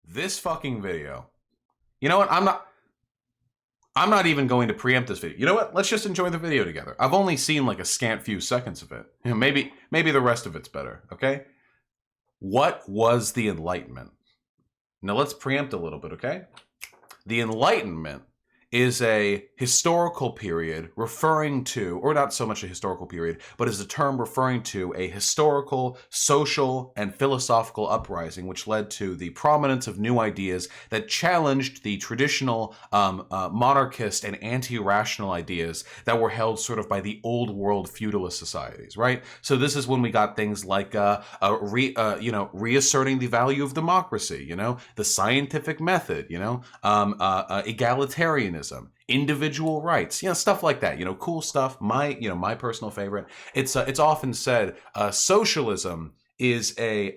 This fucking video. You know what? I'm not even going to preempt this video. You know what? Let's just enjoy the video together. I've only seen like a scant few seconds of it. You know, maybe the rest of it's better, okay? What was the Enlightenment? Now let's preempt a little bit, okay? The Enlightenment is a historical period referring to, or not so much a historical period, but is a term referring to a historical, social, and philosophical uprising which led to the prominence of new ideas that challenged the traditional monarchist and anti-rational ideas that were held sort of by the old world feudalist societies, right? So this is when we got things like reasserting the value of democracy, the scientific method, egalitarianism, individual rights, stuff like that, cool stuff. My personal favorite. It's often said socialism is a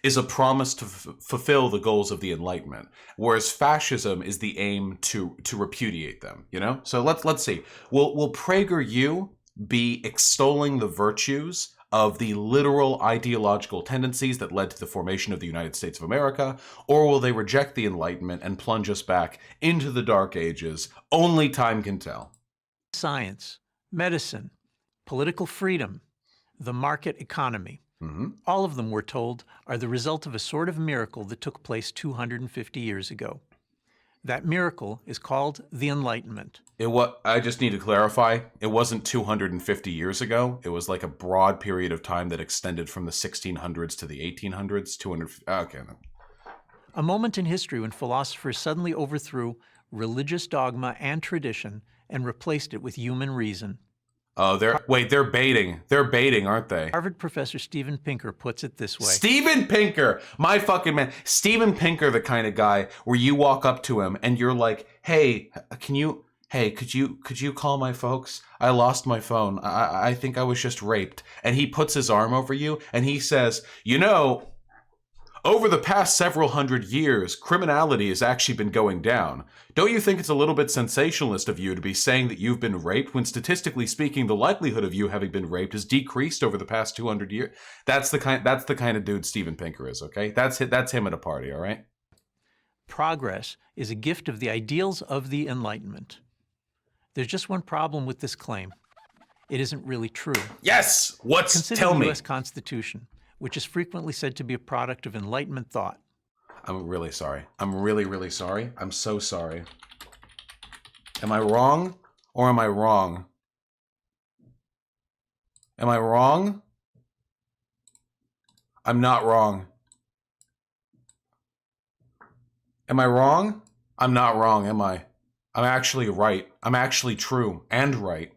is a promise to fulfill the goals of the Enlightenment, whereas fascism is the aim to repudiate them. So let's see. Will PragerU be extolling the virtues of the literal ideological tendencies that led to the formation of the United States of America, or will they reject the Enlightenment and plunge us back into the Dark Ages? Only time can tell. Science, medicine, political freedom, the market economy. All of them, we're told, are the result of a sort of miracle that took place 250 years ago. That miracle is called the Enlightenment. I just need to clarify, it wasn't 250 years ago. It was like a broad period of time that extended from the 1600s to the 1800s. Okay. A moment in history when philosophers suddenly overthrew religious dogma and tradition and replaced it with human reason. Oh, they're baiting. They're baiting, aren't they? Harvard professor Steven Pinker puts it this way. Steven Pinker! My fucking man. Steven Pinker, the kind of guy where you walk up to him and you're like, hey, could you call my folks? I lost my phone. I think I was just raped. And he puts his arm over you and he says, over the past several hundred years, criminality has actually been going down. Don't you think it's a little bit sensationalist of you to be saying that you've been raped when statistically speaking, the likelihood of you having been raped has decreased over the past 200 years? That's the kind of dude Steven Pinker is, okay? That's him at a party, all right? Progress is a gift of the ideals of the Enlightenment. There's just one problem with this claim. It isn't really true. Yes! Consider Tell the me. U.S. Constitution, which is frequently said to be a product of Enlightenment thought. I'm really sorry. I'm really, really sorry. I'm so sorry. Am I wrong or am I wrong? Am I wrong? I'm not wrong. Am I wrong? I'm not wrong, am I? I'm actually right. I'm actually true and right.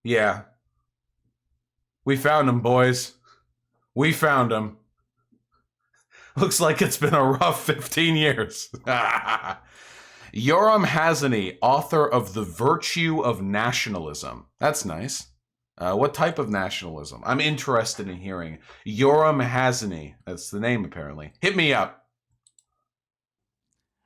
Yeah. We found him, boys. We found him. Looks like it's been a rough 15 years. Yoram Hazany, author of The Virtue of Nationalism. That's nice. What type of nationalism? I'm interested in hearing. Yoram Hazany. That's the name, apparently. Hit me up.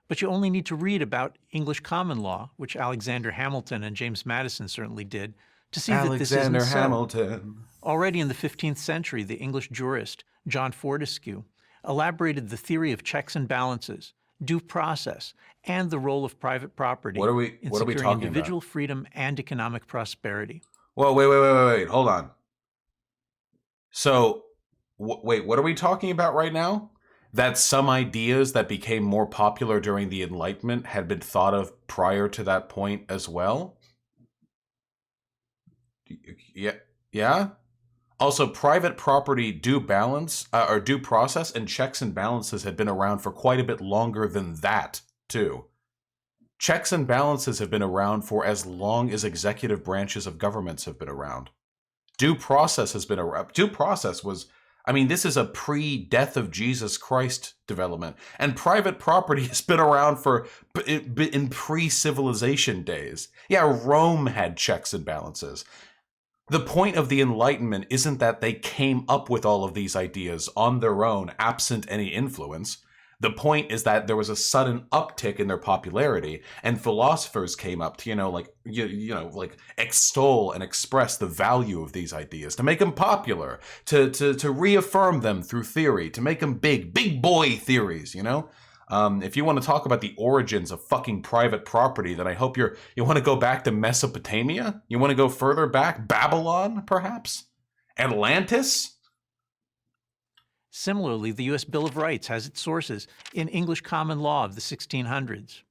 But you only need to read about English common law, which Alexander Hamilton and James Madison certainly did, to see that this isn't so. Hamilton. Already in the 15th century, the English jurist John Fortescue elaborated the theory of checks and balances, due process, and the role of private property in securing individual freedom and economic prosperity. Well, wait, hold on. So, wait, what are we talking about right now? That some ideas that became more popular during the Enlightenment had been thought of prior to that point as well? Yeah? Also, private property due process and checks and balances had been around for quite a bit longer than that, too. Checks and balances have been around for as long as executive branches of governments have been around. Due process has been around. Due process was, this is a pre-death of Jesus Christ development. And private property has been around in pre-civilization days. Yeah, Rome had checks and balances. The point of the Enlightenment isn't that they came up with all of these ideas on their own, absent any influence. The point is that there was a sudden uptick in their popularity, and philosophers came up to, like extol and express the value of these ideas, to make them popular, to reaffirm them through theory, to make them big boy theories, If you want to talk about the origins of fucking private property, then I hope you want to go back to Mesopotamia? You want to go further back? Babylon, perhaps? Atlantis? Similarly, the U.S. Bill of Rights has its sources in English common law of the 1600s.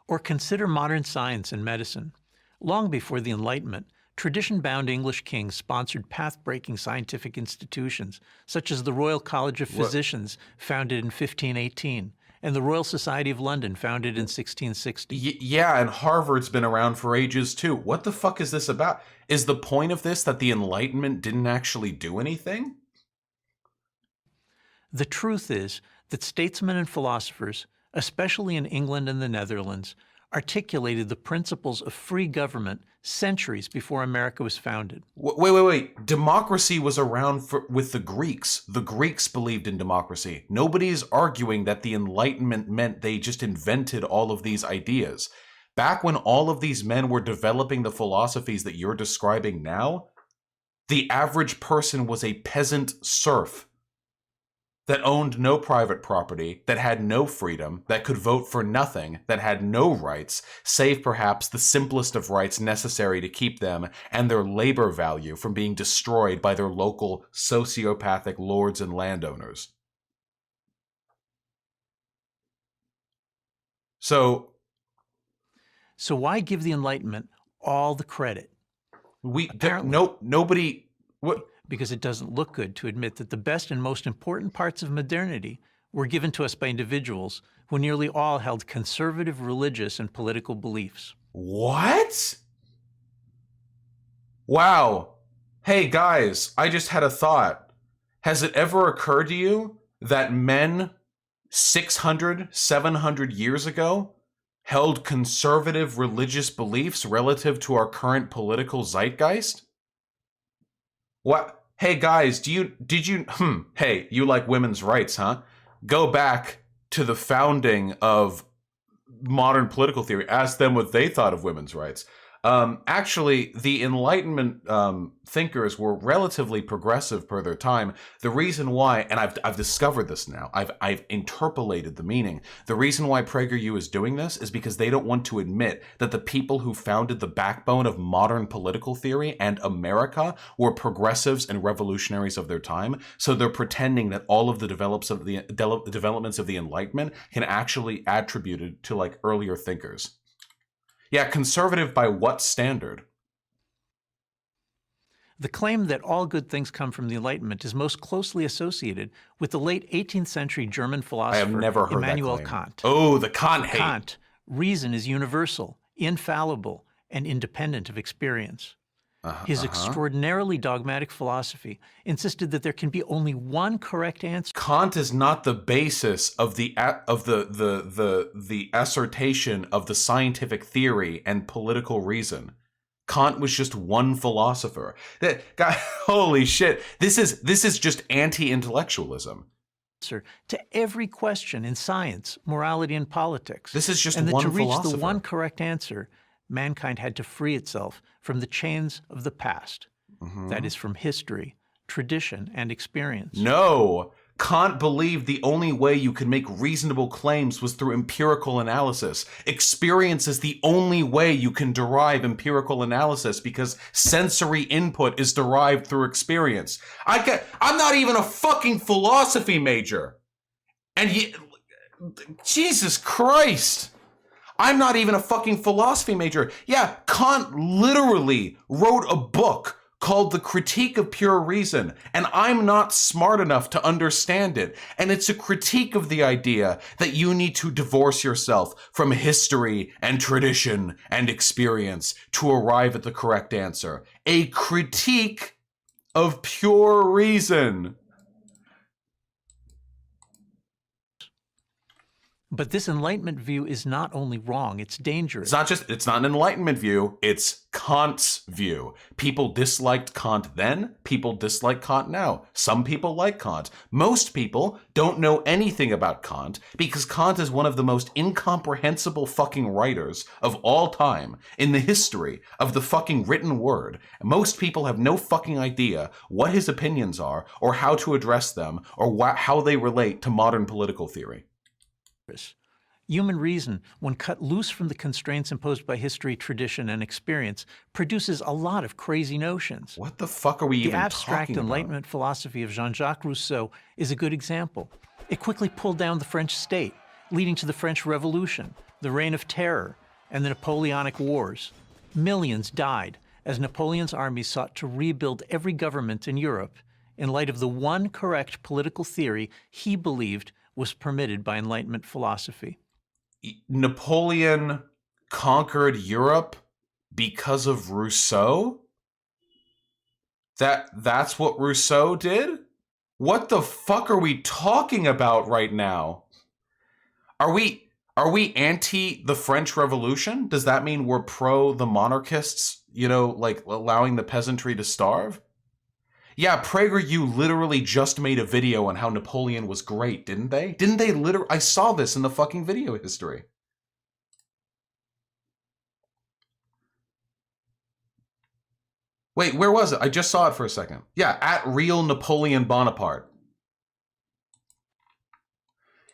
Or consider modern science and medicine. Long before the Enlightenment, tradition-bound English kings sponsored path-breaking scientific institutions, such as the Royal College of Physicians, founded in 1518, and the Royal Society of London, founded in 1660. Yeah, and Harvard's been around for ages too. What the fuck is this about? Is the point of this that the Enlightenment didn't actually do anything? The truth is that statesmen and philosophers, especially in England and the Netherlands, articulated the principles of free government centuries before America was founded. Wait. Democracy was around with the Greeks. The Greeks believed in democracy. Nobody's arguing that the Enlightenment meant they just invented all of these ideas. Back when all of these men were developing the philosophies that you're describing now, the average person was a peasant serf that owned no private property, that had no freedom, that could vote for nothing, that had no rights, save perhaps the simplest of rights necessary to keep them and their labor value from being destroyed by their local sociopathic lords and landowners. So why give the Enlightenment all the credit? Nobody... What? Because it doesn't look good to admit that the best and most important parts of modernity were given to us by individuals who nearly all held conservative religious and political beliefs. What? Wow. Hey guys, I just had a thought. Has it ever occurred to you that men 600, 700 years ago held conservative religious beliefs relative to our current political zeitgeist? What? Hey guys, hey, you like women's rights, huh? Go back to the founding of modern political theory. Ask them what they thought of women's rights. Actually, the Enlightenment thinkers were relatively progressive per their time. The reason why, and I've discovered this now, I've interpolated the meaning. The reason why PragerU is doing this is because they don't want to admit that the people who founded the backbone of modern political theory and America were progressives and revolutionaries of their time. So they're pretending that all of the developments of the Enlightenment can actually be attributed to like earlier thinkers. Yeah, conservative by what standard? The claim that all good things come from the Enlightenment is most closely associated with the late 18th century German philosopher I have never heard Immanuel that claim. Kant. Oh, the Kant hate. Kant, reason is universal, infallible, and independent of experience. His extraordinarily dogmatic philosophy insisted that there can be only one correct answer. Kant is not the basis of the assertion of the scientific theory and political reason. Kant was just one philosopher. Holy shit! This is just anti-intellectualism. To every question in science, morality, and politics. This is just and that one to reach philosopher. the one correct answer, mankind had to free itself from the chains of the past. That is, from history, tradition, and experience. No! Kant believed the only way you could make reasonable claims was through empirical analysis. Experience is the only way you can derive empirical analysis because sensory input is derived through experience. I'm not even a fucking philosophy major. And Jesus Christ! I'm not even a fucking philosophy major. Yeah, Kant literally wrote a book called The Critique of Pure Reason, and I'm not smart enough to understand it. And it's a critique of the idea that you need to divorce yourself from history and tradition and experience to arrive at the correct answer. A critique of pure reason. But this Enlightenment view is not only wrong, it's dangerous. It's not an Enlightenment view, it's Kant's view. People disliked Kant then, people dislike Kant now. Some people like Kant. Most people don't know anything about Kant because Kant is one of the most incomprehensible fucking writers of all time in the history of the fucking written word. Most people have no fucking idea what his opinions are or how to address them or how they relate to modern political theory. Human reason, when cut loose from the constraints imposed by history, tradition, and experience, produces a lot of crazy notions. What the fuck are we even talking about? The abstract Enlightenment philosophy of Jean-Jacques Rousseau is a good example. It quickly pulled down the French state, leading to the French Revolution, the Reign of Terror, and the Napoleonic Wars. Millions died as Napoleon's army sought to rebuild every government in Europe in light of the one correct political theory he believed was permitted by Enlightenment philosophy. Napoleon conquered Europe because of Rousseau? That's what Rousseau did? What the fuck are we talking about right now? Are we anti the French Revolution? Does that mean we're pro the monarchists, like allowing the peasantry to starve? Yeah, PragerU literally just made a video on how Napoleon was great, didn't they? Didn't they literally? I saw this in the fucking video history. Wait, where was it? I just saw it for a second. Yeah, at Real Napoleon Bonaparte.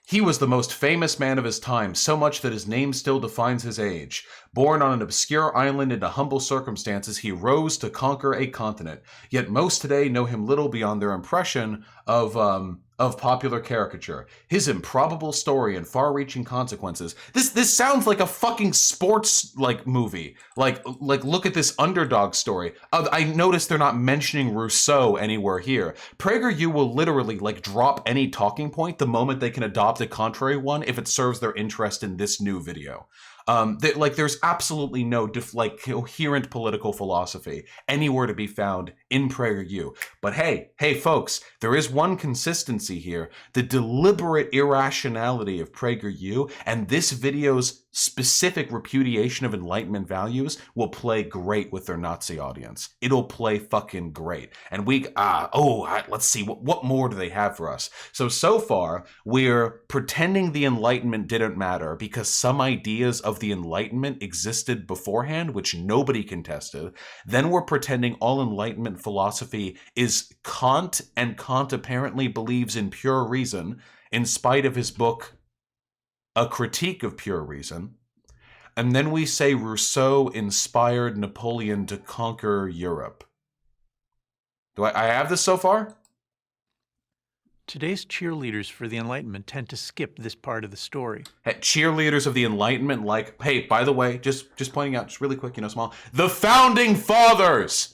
He was the most famous man of his time, so much that his name still defines his age. Born on an obscure island into humble circumstances, he rose to conquer a continent. Yet most today know him little beyond their impression of popular caricature. His improbable story and far-reaching consequences. This sounds like a fucking sports movie. Like look at this underdog story. I noticed they're not mentioning Rousseau anywhere here. PragerU will literally drop any talking point the moment they can adopt a contrary one if it serves their interest in this new video. There's absolutely no coherent political philosophy anywhere to be found in PragerU. But hey folks, there is one consistency here. The deliberate irrationality of PragerU and this video's specific repudiation of Enlightenment values will play great with their Nazi audience. It'll play fucking great. And let's see, what more do they have for us? So far, we're pretending the Enlightenment didn't matter because some ideas of the Enlightenment existed beforehand, which nobody contested. Then we're pretending all Enlightenment philosophy is Kant, and Kant apparently believes in pure reason, in spite of his book, A Critique of Pure Reason. And then we say Rousseau inspired Napoleon to conquer Europe. Do I have this so far? Today's cheerleaders for the Enlightenment tend to skip this part of the story. Hey, cheerleaders of the Enlightenment hey, by the way, just pointing out, just really quick, small. The Founding Fathers!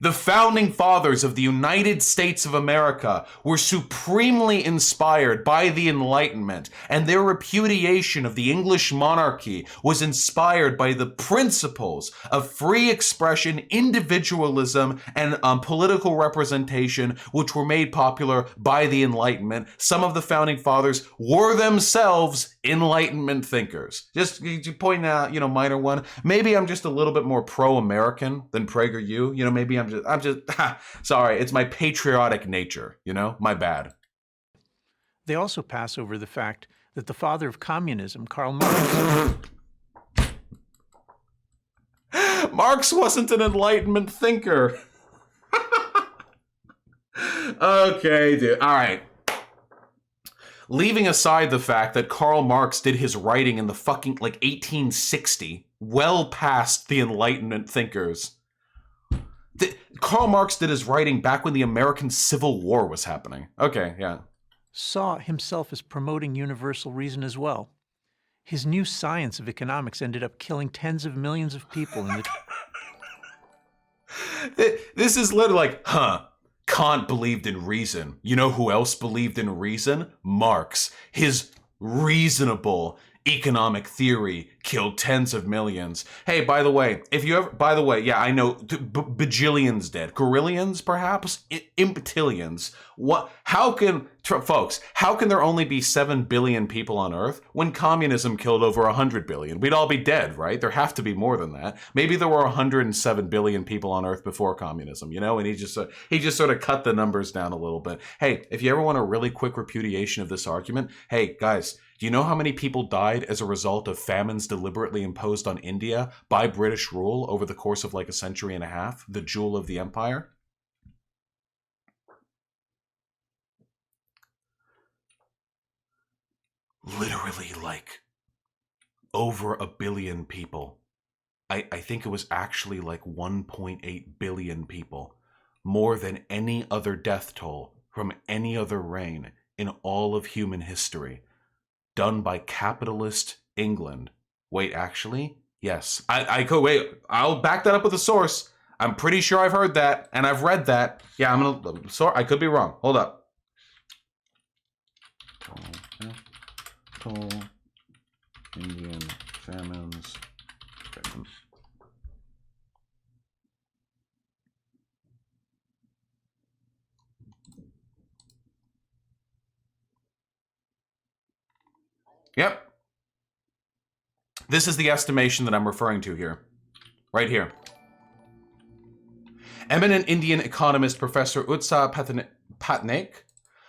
The Founding Fathers of the United States of America were supremely inspired by the Enlightenment, and their repudiation of the English monarchy was inspired by the principles of free expression, individualism, and political representation, which were made popular by the Enlightenment. Some of the Founding Fathers were themselves Enlightenment thinkers. Just pointing out, minor one. Maybe I'm just a little bit more pro-American than PragerU. Maybe I'm just sorry, it's my patriotic nature, my bad. They also pass over the fact that the father of communism, Karl Marx... Marx wasn't an Enlightenment thinker. Okay, dude. All right. Leaving aside the fact that Karl Marx did his writing in the fucking 1860, well past the Enlightenment thinkers. Karl Marx did his writing back when the American Civil War was happening. Okay, yeah. Saw himself as promoting universal reason as well. His new science of economics ended up killing tens of millions of people in the... This is literally Kant believed in reason. You know who else believed in reason? Marx. His reasonable economic theory killed tens of millions. Hey, by the way, yeah, I know, bajillions dead. Gorillions, perhaps? Imptillions. What? Folks, how can there only be 7 billion people on Earth when communism killed over 100 billion? We'd all be dead, right? There have to be more than that. Maybe there were 107 billion people on Earth before communism, and he just sort of cut the numbers down a little bit. Hey, if you ever want a really quick repudiation of this argument, hey, guys, do you know how many people died as a result of famines deliberately imposed on India by British rule over the course of like a century and a half? The jewel of the empire? Literally like over 1 billion people. I think it was actually like 1.8 billion people. More than any other death toll from any other reign in all of human history. Done by capitalist England. Wait, actually? Yes. I could wait. I'll back that up with a source. I'm pretty sure I've heard that and I've read that. Yeah, sorry, I could be wrong. Hold up. Toll Indian famines. Yep. This is the estimation that I'm referring to here. Right here. Eminent Indian economist Professor Utsa Patnaik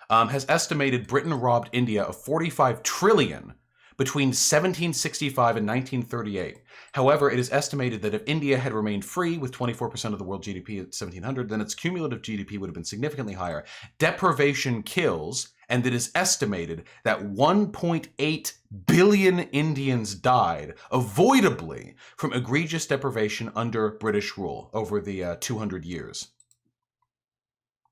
has estimated Britain robbed India of 45 trillion between 1765 and 1938. However, it is estimated that if India had remained free with 24% of the world GDP at 1700, then its cumulative GDP would have been significantly higher. Deprivation kills, and it is estimated that 1.8 billion Indians died avoidably from egregious deprivation under British rule over the 200 years.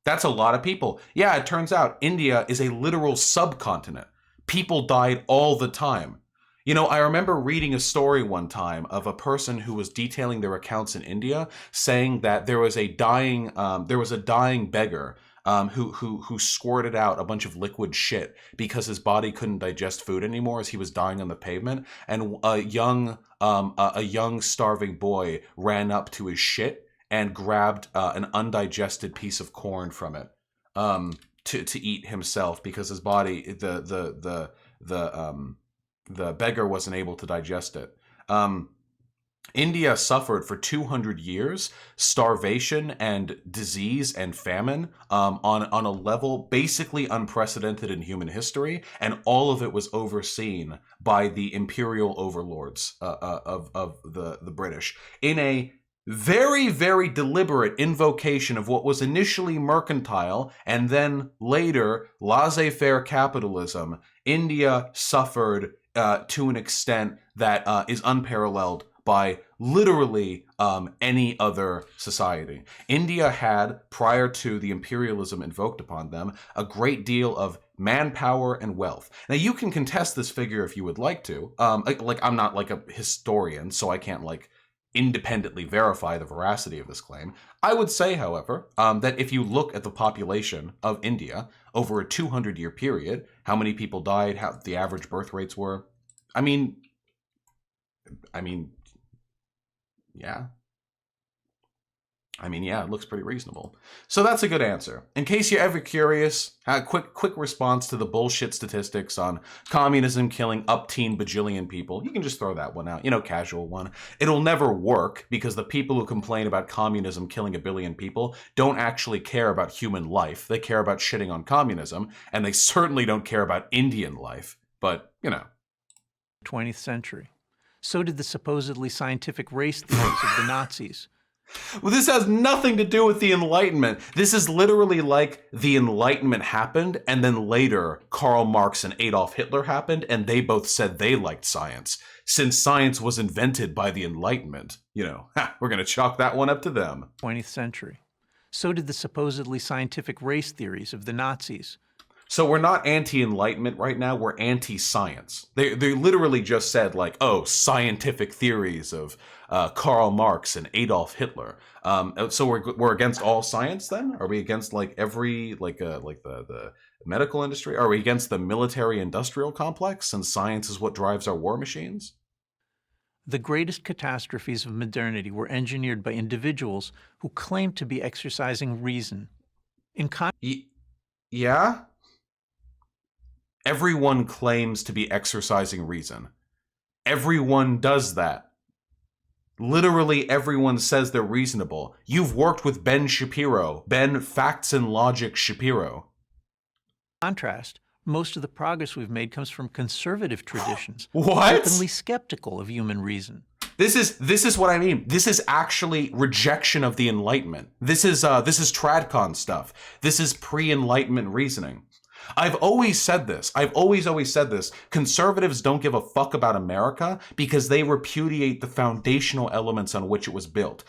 That's a lot of people. Yeah, it turns out India is a literal subcontinent. People died all the time. I remember reading a story one time of a person who was detailing their accounts in India, saying that there was a dying beggar who squirted out a bunch of liquid shit because his body couldn't digest food anymore as he was dying on the pavement, and a young starving boy ran up to his shit and grabbed an undigested piece of corn from it to eat himself because his body, the beggar wasn't able to digest it. India suffered for 200 years starvation and disease and famine on a level basically unprecedented in human history, and all of it was overseen by the imperial overlords of the British in a very, very deliberate invocation of what was initially mercantile and then later laissez-faire capitalism. India suffered to an extent that is unparalleled by literally any other society. India had, prior to the imperialism invoked upon them, a great deal of manpower and wealth. Now, you can contest this figure if you would like to. I'm not like a historian, so I can't independently verify the veracity of this claim. I would say, however, that if you look at the population of India over a 200-year period, how many people died, how the average birth rates were, I mean, yeah. It looks pretty reasonable. So that's a good answer. In case you're ever curious, a quick response to the bullshit statistics on communism killing up-teen bajillion people. You can just throw that one out, casual one. It'll never work because the people who complain about communism killing 1 billion people don't actually care about human life. They care about shitting on communism, and they certainly don't care about Indian life. But, 20th century. So did the supposedly scientific race theories of the Nazis. Well, this has nothing to do with the Enlightenment. This is literally like the Enlightenment happened, and then later Karl Marx and Adolf Hitler happened, and they both said they liked science. Since science was invented by the Enlightenment, we're going to chalk that one up to them. 20th century. So did the supposedly scientific race theories of the Nazis. So we're not anti-Enlightenment right now, we're anti-science. They literally just said scientific theories of Karl Marx and Adolf Hitler. So we're against all science then? Are we against every the medical industry? Are we against the military industrial complex and science is what drives our war machines? The greatest catastrophes of modernity were engineered by individuals who claimed to be exercising reason. Yeah? Everyone claims to be exercising reason. Everyone does that. Literally everyone says they're reasonable. You've worked with Ben Shapiro. Ben Facts and Logic Shapiro. Contrast, most of the progress we've made comes from conservative traditions, What? openly skeptical of human reason. This is what I mean. This is actually rejection of the Enlightenment. This is TradCon stuff. This is pre-Enlightenment reasoning. I've always said this. I've always said this. Conservatives don't give a fuck about America because they repudiate the foundational elements on which it was built.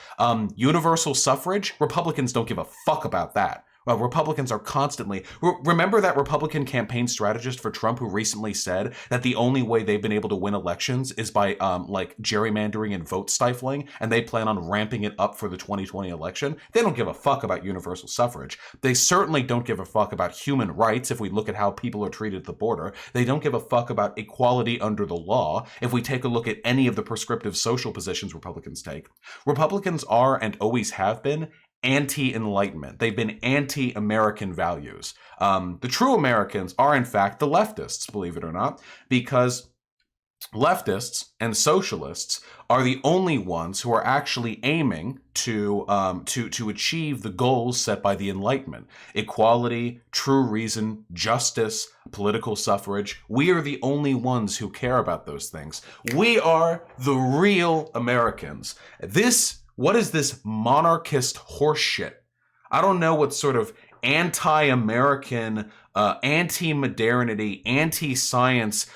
Universal suffrage, Republicans don't give a fuck about that. Republicans are constantly... Remember that Republican campaign strategist for Trump who recently said that the only way they've been able to win elections is by like gerrymandering and vote stifling, and they plan on ramping it up for the 2020 election? They don't give a fuck about universal suffrage. They certainly don't give a fuck about human rights if we look at how people are treated at the border. They don't give a fuck about equality under the law if we take a look at any of the prescriptive social positions Republicans take. Republicans are and always have been anti-Enlightenment. They've been anti-American values. The true Americans are, in fact, the leftists, believe it or not, because leftists and socialists are the only ones who are actually aiming to achieve the goals set by the Enlightenment: equality, true reason, justice, political suffrage. We are the only ones who care about those things. We are the real Americans. What is this monarchist horseshit? I don't know what sort of anti-American, anti-modernity, anti-science,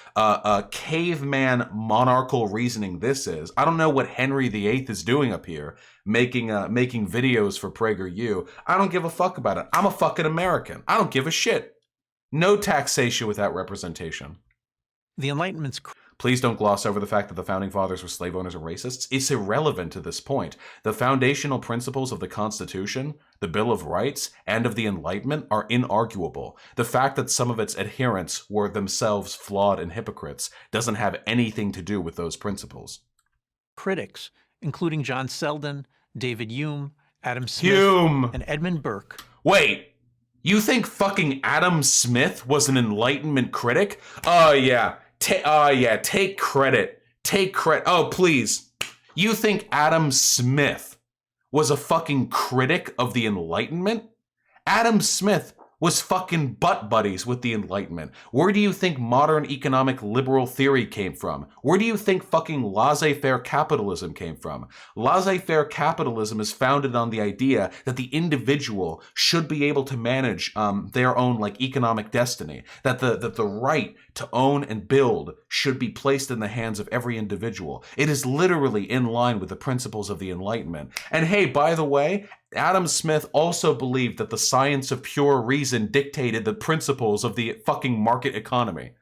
caveman monarchical reasoning this is. I don't know what Henry VIII is doing up here, making videos for PragerU. I don't give a fuck about it. I'm a fucking American. I don't give a shit. No taxation without representation. The Enlightenment's... Please don't gloss over the fact that the Founding Fathers were slave owners and racists. It's irrelevant to this point. The foundational principles of the Constitution, the Bill of Rights, and of the Enlightenment are inarguable. The fact that some of its adherents were themselves flawed and hypocrites doesn't have anything to do with those principles. Critics, including John Selden, David Hume, Adam Smith, and Edmund Burke. Wait, you think fucking Adam Smith was an Enlightenment critic? Oh, yeah. Take credit. Take credit. Oh, please. You think Adam Smith was a fucking critic of the Enlightenment? Adam Smith was fucking butt buddies with the Enlightenment. Where do you think modern economic liberal theory came from? Where do you think fucking laissez-faire capitalism came from? Laissez-faire capitalism is founded on the idea that the individual should be able to manage their own like economic destiny, that the right to own and build should be placed in the hands of every individual. It is literally in line with the principles of the Enlightenment. And hey, by the way, Adam Smith also believed that the science of pure reason dictated the principles of the fucking market economy.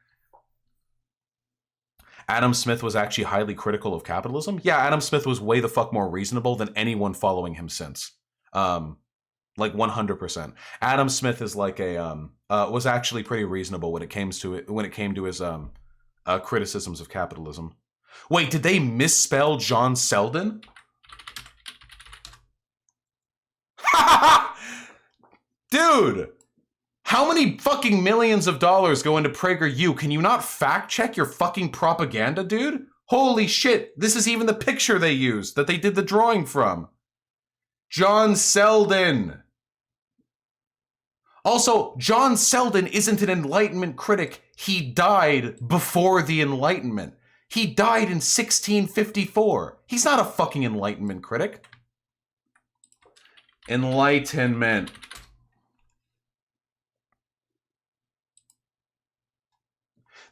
Adam Smith was actually highly critical of capitalism? Yeah, Adam Smith was way the fuck more reasonable than anyone following him since. Like 100%. Adam Smith is like was actually pretty reasonable when it came to his criticisms of capitalism. Wait, did they misspell John Selden? Dude, how many fucking millions of dollars go into PragerU? Can you not fact check your fucking propaganda, dude? Holy shit, this is even the picture they used that they did the drawing from. John Selden. Also, John Selden isn't an Enlightenment critic. He died before the Enlightenment. He died in 1654. He's not a fucking Enlightenment critic. Enlightenment.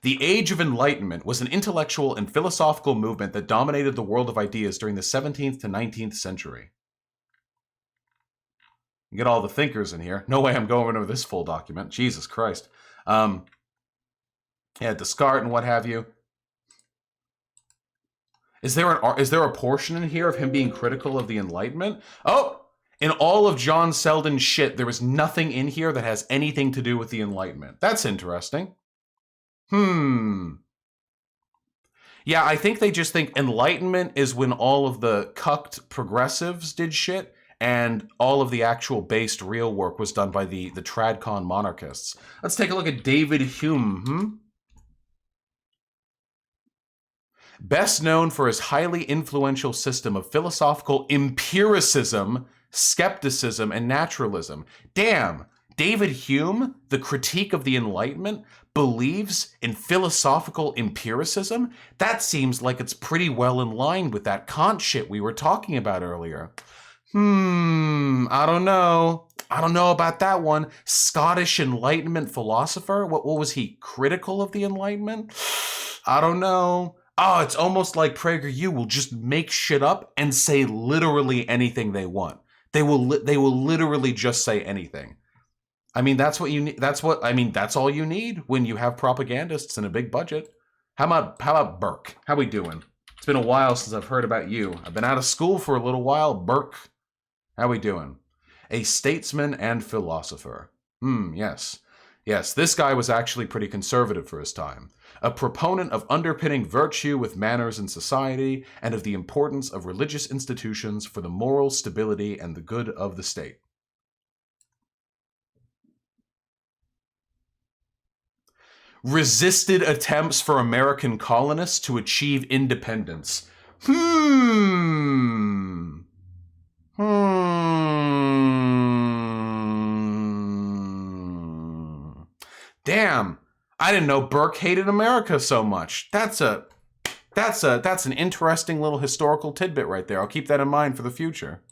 The Age of Enlightenment was an intellectual and philosophical movement that dominated the world of ideas during the 17th to 19th century. You get all the thinkers in here. No way I'm going over this full document. Jesus Christ. Yeah, Descartes and what have you. Is there a portion in here of him being critical of the Enlightenment? Oh! In all of John Selden's shit, there is nothing in here that has anything to do with the Enlightenment. That's interesting. Yeah, I think they just think Enlightenment is when all of the cucked progressives did shit, and all of the actual based real work was done by the tradcon monarchists. Let's take a look at David Hume. Best known for his highly influential system of philosophical empiricism, skepticism, and naturalism. Damn, David Hume, the critique of the Enlightenment, believes in philosophical empiricism? That seems like it's pretty well in line with that Kant shit we were talking about earlier. I don't know. I don't know about that one. Scottish Enlightenment philosopher? What was he? Critical of the Enlightenment? I don't know. Oh, it's almost like PragerU will just make shit up and say literally anything they want. They will literally just say anything. I mean, that's what you need. That's all you need when you have propagandists and a big budget. How about Burke? How we doing? It's been a while since I've heard about you. I've been out of school for a little while. Burke, how we doing? A statesman and philosopher. Yes. Yes, this guy was actually pretty conservative for his time. A proponent of underpinning virtue with manners in society and of the importance of religious institutions for the moral stability and the good of the state. Resisted attempts for American colonists to achieve independence. Damn, I didn't know Burke hated America so much. That's an interesting little historical tidbit right there. I'll keep that in mind for the future.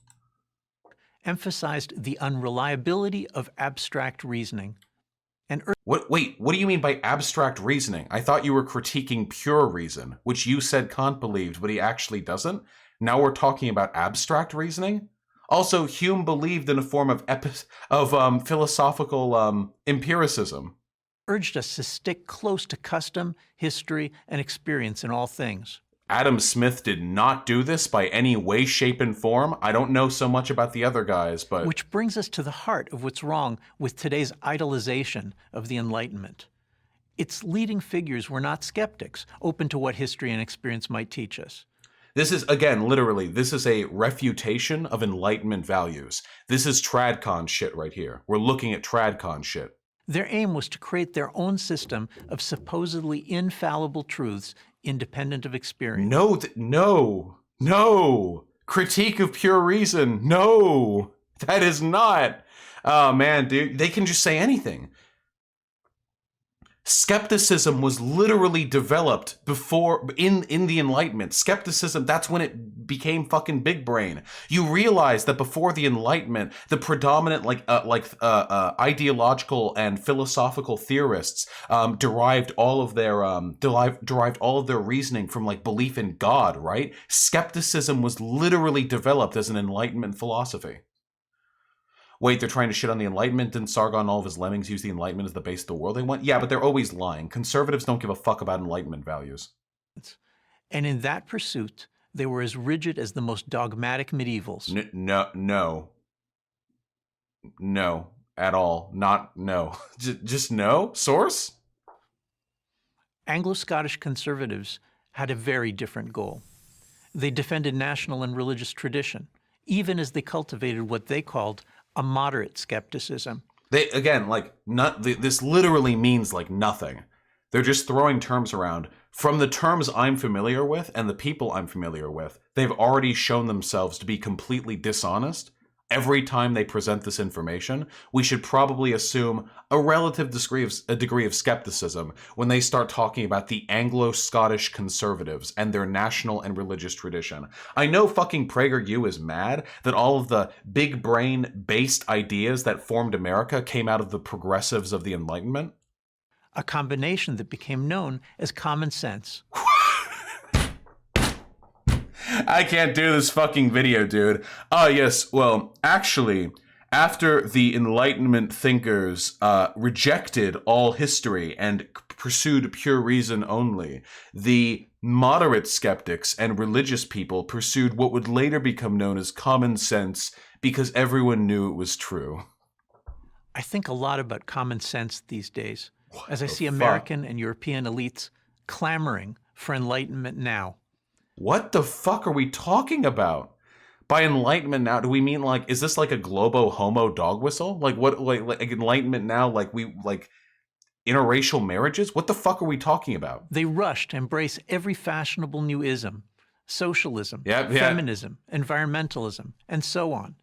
Emphasized the unreliability of abstract reasoning. Wait, what do you mean by abstract reasoning? I thought you were critiquing pure reason, which you said Kant believed, but he actually doesn't. Now we're talking about abstract reasoning? Also, Hume believed in a form of philosophical empiricism. Urged us to stick close to custom, history, and experience in all things. Adam Smith did not do this by any way, shape, and form. I don't know so much about the other guys, but... Which brings us to the heart of what's wrong with today's idolization of the Enlightenment. Its leading figures were not skeptics, open to what history and experience might teach us. This is, again, literally, this is a refutation of Enlightenment values. This is tradcon shit right here. We're looking at tradcon shit. Their aim was to create their own system of supposedly infallible truths independent of experience. No. Critique of pure reason. No, that is not. Oh, man, dude, they can just say anything. Skepticism was literally developed before in the Enlightenment. Skepticism, that's when it became fucking big brain. You realize that before the Enlightenment, the predominant ideological and philosophical theorists derived all of their reasoning from like belief in God, right? Skepticism was literally developed as an Enlightenment philosophy. Wait, they're trying to shit on the Enlightenment? Didn't Sargon and all of his lemmings use the Enlightenment as the base of the world they want? Yeah, but they're always lying. Conservatives don't give a fuck about Enlightenment values. And in that pursuit, they were as rigid as the most dogmatic medievals. No, at all. No. Just no? Source? Anglo-Scottish conservatives had a very different goal. They defended national and religious tradition, even as they cultivated what they called a moderate skepticism. They, again, this literally means like nothing. They're just throwing terms around. From the terms I'm familiar with and the people I'm familiar with, they've already shown themselves to be completely dishonest. Every time they present this information, we should probably assume a relative degree of skepticism when they start talking about the Anglo-Scottish conservatives and their national and religious tradition. I know fucking PragerU is mad that all of the big brain-based ideas that formed America came out of the progressives of the Enlightenment. A combination that became known as common sense. I can't do this fucking video, dude. Yes, well, actually, after the Enlightenment thinkers rejected all history and pursued pure reason only, the moderate skeptics and religious people pursued what would later become known as common sense because everyone knew it was true. I think a lot about common sense these days, as I see American and European elites clamoring for Enlightenment now. What the fuck are we talking about? By Enlightenment now, do we mean like, is this like a globo homo dog whistle? Like what, like Enlightenment now, like we, like interracial marriages? What the fuck are we talking about? They rushed to embrace every fashionable new ism, socialism, Yeah. feminism, environmentalism, and so on,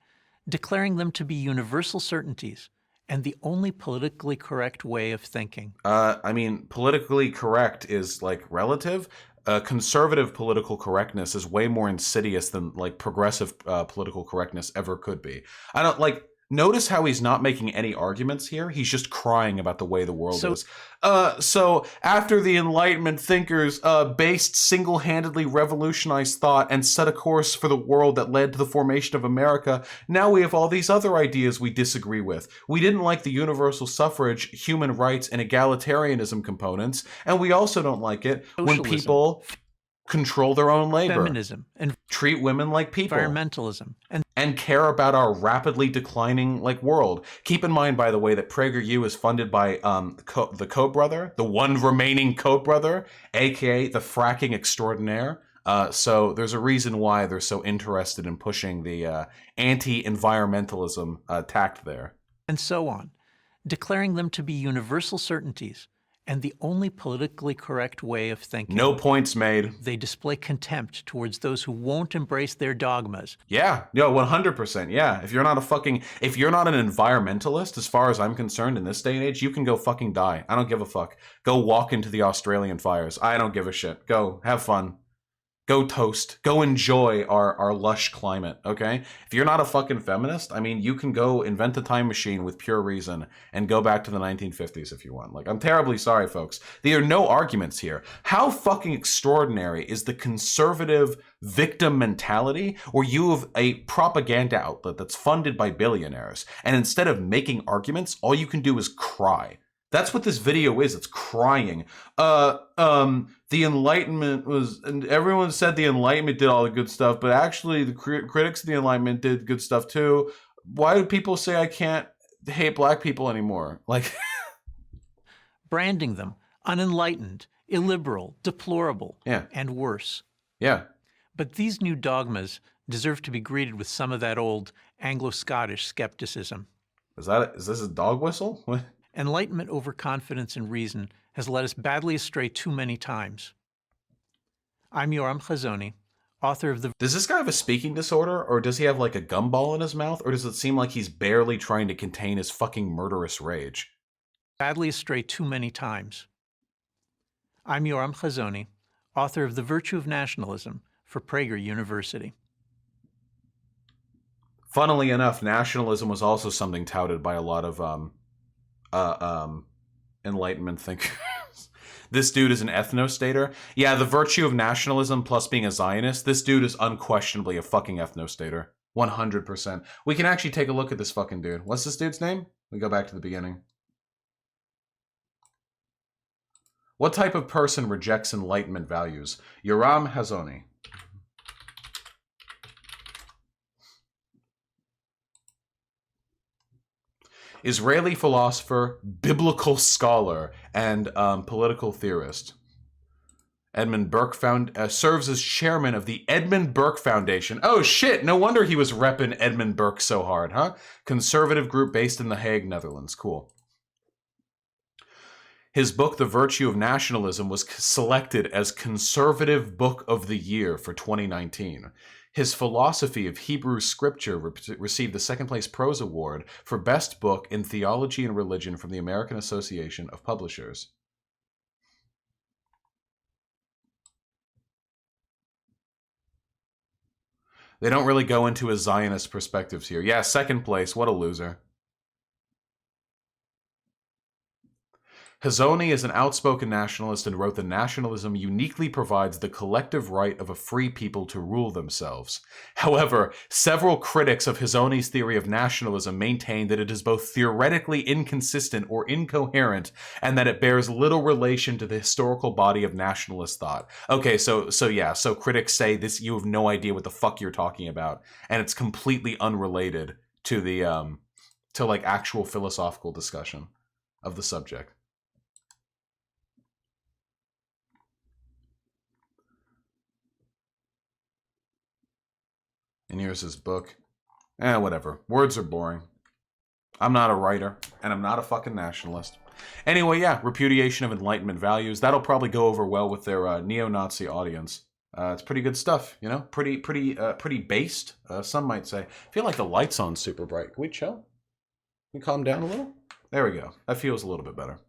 declaring them to be universal certainties and the only politically correct way of thinking. I mean, politically correct is like relative. Conservative political correctness is way more insidious than like progressive political correctness ever could be. I don't like. Notice how he's not making any arguments here. He's just crying about the way the world is. So after the Enlightenment thinkers based single-handedly revolutionized thought and set a course for the world that led to the formation of America, now we have all these other ideas we disagree with. We didn't like the universal suffrage, human rights, and egalitarianism components, and we also don't like it when people control their own labor, feminism, and treat women like people, environmentalism, and care about our rapidly declining like world. Keep in mind, by the way, that PragerU is funded by the Koch brother, the one remaining Koch brother, aka the fracking extraordinaire. So there's a reason why they're so interested in pushing the anti-environmentalism tact there. And so on, declaring them to be universal certainties and the only politically correct way of thinking. No points made. They display contempt towards those who won't embrace their dogmas. Yeah, 100%. Yeah, if you're not an environmentalist, as far as I'm concerned, in this day and age, you can go fucking die. I don't give a fuck. Go walk into the Australian fires. I don't give a shit. Go have fun. Go toast. Go enjoy our lush climate, okay? If you're not a fucking feminist, I mean, you can go invent a time machine with pure reason and go back to the 1950s if you want. Like, I'm terribly sorry, folks. There are no arguments here. How fucking extraordinary is the conservative victim mentality where you have a propaganda outlet that's funded by billionaires, and instead of making arguments, all you can do is cry. That's what this video is. It's crying. The Enlightenment was, and everyone said the Enlightenment did all the good stuff, but actually the critics of the Enlightenment did good stuff too. Why do people say I can't hate black people anymore? Like, branding them unenlightened, illiberal, deplorable, yeah, and worse. Yeah. But these new dogmas deserve to be greeted with some of that old Anglo-Scottish skepticism. Is this a dog whistle? What? Enlightenment over confidence and reason has led us badly astray too many times. I'm Yoram Chazoni, author of the... Does this guy have a speaking disorder, or does he have like a gumball in his mouth, or does it seem like he's barely trying to contain his fucking murderous rage? Badly astray too many times. I'm Yoram Chazoni, author of The Virtue of Nationalism for Prager University. Funnily enough, nationalism was also something touted by a lot of Enlightenment thinkers. This dude is an ethnostater. Yeah, the virtue of nationalism plus being a Zionist, this dude is unquestionably a fucking ethnostater. 100%. We can actually take a look at this fucking dude. What's this dude's name? We go back to the beginning. What type of person rejects Enlightenment values? Yoram Hazoni. Israeli philosopher, biblical scholar, and political theorist. Edmund Burke serves as chairman of the Edmund Burke Foundation. Oh shit, no wonder he was repping Edmund Burke so hard, huh? Conservative group based in The Hague, Netherlands. Cool. His book, The Virtue of Nationalism, was selected as Conservative Book of the Year for 2019. His philosophy of Hebrew scripture received the second-place Prose Award for Best Book in Theology and Religion from the American Association of Publishers. They don't really go into his Zionist perspectives here. Yeah, second place. What a loser. Hazoni is an outspoken nationalist and wrote that nationalism uniquely provides the collective right of a free people to rule themselves. However, several critics of Hazoni's theory of nationalism maintain that it is both theoretically inconsistent or incoherent, and that it bears little relation to the historical body of nationalist thought. Okay, so critics say this, you have no idea what the fuck you're talking about, and it's completely unrelated to the to like actual philosophical discussion of the subject. And here's his book. Whatever. Words are boring. I'm not a writer, and I'm not a fucking nationalist. Anyway, yeah, repudiation of Enlightenment values. That'll probably go over well with their neo-Nazi audience. It's pretty good stuff, you know? Pretty based, some might say. I feel like the light's on super bright. Can we chill? Can we calm down a little? There we go. That feels a little bit better.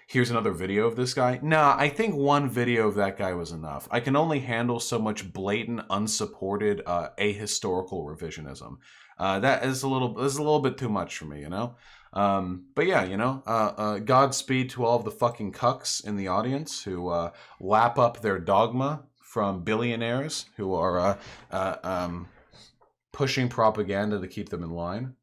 Here's another video of this guy. Nah, I think one video of that guy was enough. I can only handle so much blatant, unsupported, ahistorical revisionism. That is a little bit too much for me, you know? But yeah, you know, Godspeed to all of the fucking cucks in the audience who lap up their dogma from billionaires who are pushing propaganda to keep them in line.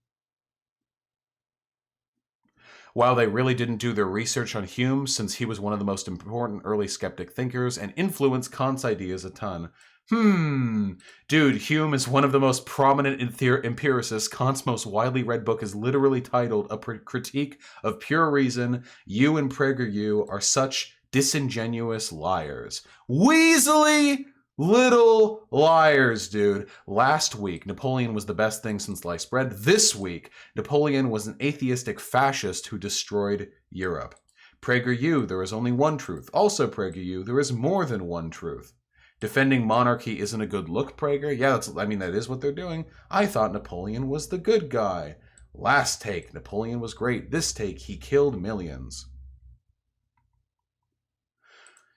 While they really didn't do their research on Hume, since he was one of the most important early skeptic thinkers and influenced Kant's ideas a ton. Dude, Hume is one of the most prominent empiricists. Kant's most widely read book is literally titled A Critique of Pure Reason. You and PragerU are such disingenuous liars. Weaselly little liars, dude. Last week, Napoleon was the best thing since sliced bread. This week, Napoleon was an atheistic fascist who destroyed Europe. PragerU, there is only one truth. Also PragerU, there is more than one truth. Defending monarchy isn't a good look, Prager. Yeah, that is what they're doing. I thought Napoleon was the good guy. Last take, Napoleon was great. This take, he killed millions.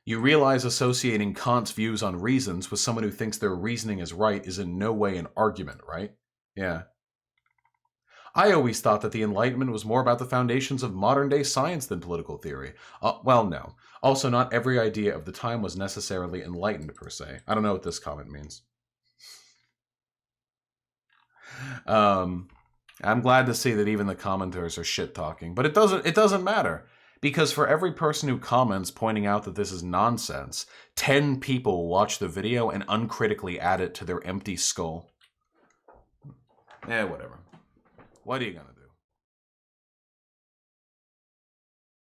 You realize associating Kant's views on reasons with someone who thinks their reasoning is right is in no way an argument, right? Yeah. I always thought that the Enlightenment was more about the foundations of modern-day science than political theory. Well, no. Also, not every idea of the time was necessarily enlightened, per se. I don't know what this comment means. I'm glad to see that even the commenters are shit-talking, but it doesn't matter. Because for every person who comments pointing out that this is nonsense, 10 people watch the video and uncritically add it to their empty skull. Whatever. What are you gonna do?